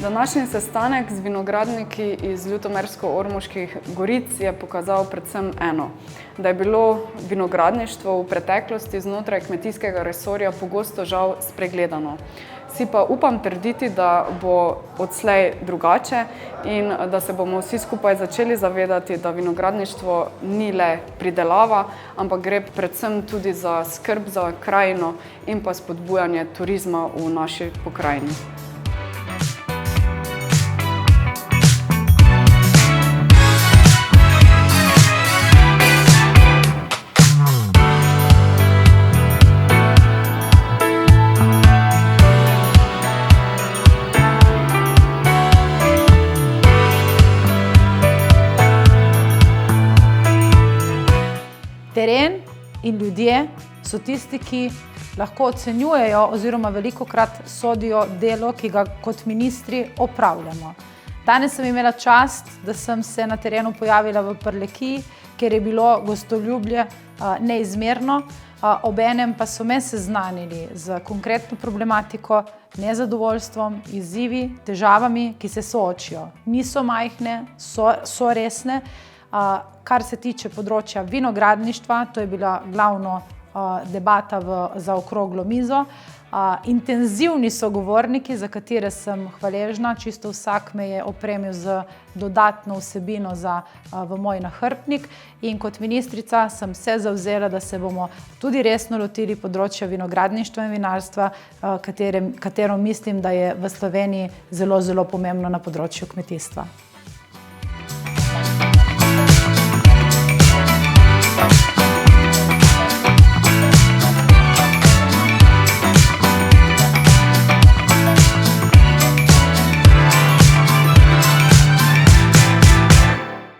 Današnji sestanek z vinogradniki iz Ljutomersko-Ormoških goric je pokazal predvsem eno, da je bilo vinogradništvo v preteklosti znotraj kmetijskega resorja pogosto žal spregledano. Si pa upam trditi, da bo odslej drugače in da se bomo vsi skupaj začeli zavedati, da vinogradništvo ni le pridelava, ampak gre predvsem tudi za skrb za krajino in pa spodbujanje turizma v naši pokrajini. Teren in ljudje so tisti, ki lahko ocenjujejo oziroma velikokrat sodijo delo, ki ga kot ministri opravljamo. Danes sem imela čast, da sem se na terenu pojavila v Prlekiji, kjer je bilo gostoljubje neizmerno, obenem pa so me seznanili z konkretno problematiko, nezadovoljstvom, izzivi, težavami, ki se soočijo. Niso majhne, so resne. Kar se tiče področja vinogradništva, to je bila glavna debata za okroglo mizo. Intenzivni sogovorniki, za katere sem hvaležna, čisto vsak me je opremil z dodatno vsebino v moj nahrbtnik in kot ministrica sem se zavzela, da se bomo tudi resno lotili področja vinogradništva in vinarstva, katero mislim, da je v Sloveniji zelo, zelo pomembno na področju kmetijstva.